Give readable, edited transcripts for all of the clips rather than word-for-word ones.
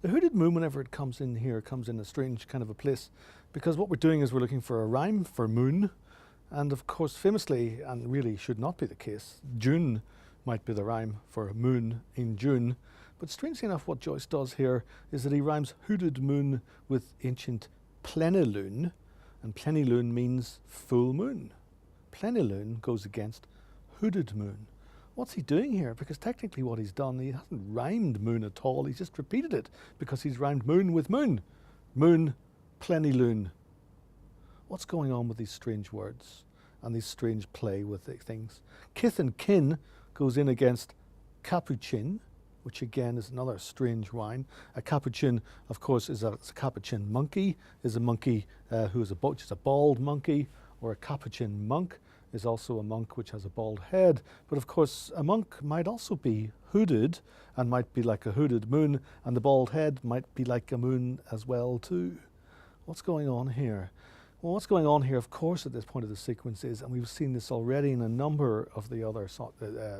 The hooded moon, whenever it comes in here, comes in a strange kind of a place, because what we're doing is we're looking for a rhyme for moon, and of course famously, and really should not be the case, June might be the rhyme for moon in June, but strangely enough what Joyce does here is that he rhymes hooded moon with ancient plenilune, and plenilune means full moon. Plenilune goes against hooded moon. What's he doing here? Because technically what he's done, he hasn't rhymed moon at all, he's just repeated it, because he's rhymed moon with moon. Moon, plenilune. What's going on with these strange words and these strange play with the things? Kith and kin goes in against capuchin, which again is another strange wine. A capuchin, of course, is a capuchin monkey, is a monkey who is just a bald monkey, or a capuchin monk is also a monk which has a bald head. But of course, a monk might also be hooded and might be like a hooded moon, and the bald head might be like a moon as well too. What's going on here? Well, what's going on here, of course, at this point of the sequence is, and we've seen this already in a number of the other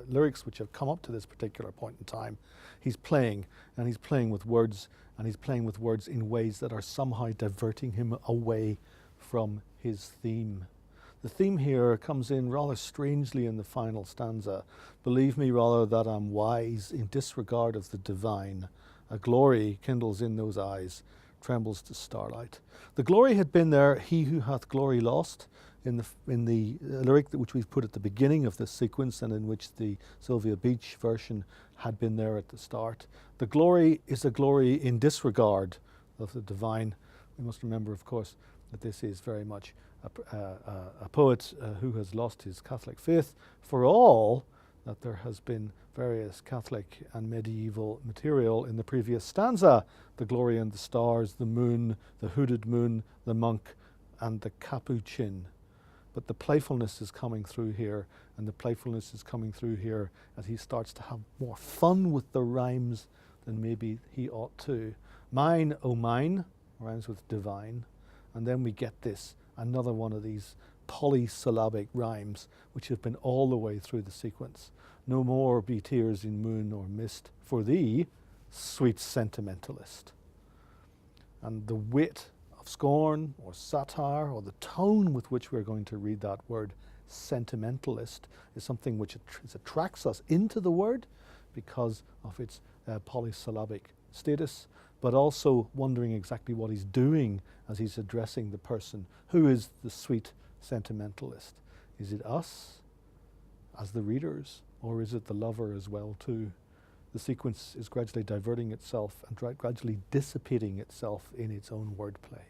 lyrics which have come up to this particular point in time, he's playing, and he's playing with words, and he's playing with words in ways that are somehow diverting him away from his theme. The theme here comes in rather strangely in the final stanza. Believe me rather that I'm wise in disregard of the divine. A glory kindles in those eyes, trembles to starlight. The glory had been there, he who hath glory lost, in the lyric which we've put at the beginning of this sequence, and in which the Sylvia Beach version had been there at the start. The glory is a glory in disregard of the divine. We must remember, of course, that this is very much a poet who has lost his Catholic faith, for all that there has been various Catholic and medieval material in the previous stanza. The glory and the stars, the moon, the hooded moon, the monk, and the capuchin. But the playfulness is coming through here, and the playfulness is coming through here as he starts to have more fun with the rhymes than maybe he ought to. Mine, oh mine, rhymes with divine, and then we get this, another one of these polysyllabic rhymes which have been all the way through the sequence. No more be tears in moon or mist for thee, sweet sentimentalist. And the wit of scorn or satire, or the tone with which we're going to read that word sentimentalist, is something which attracts us into the word because of its polysyllabic status, but also wondering exactly what he's doing as he's addressing the person. Who is the sweet sentimentalist? Is it us as the readers, or is it the lover as well too? The sequence is gradually diverting itself and gradually dissipating itself in its own wordplay.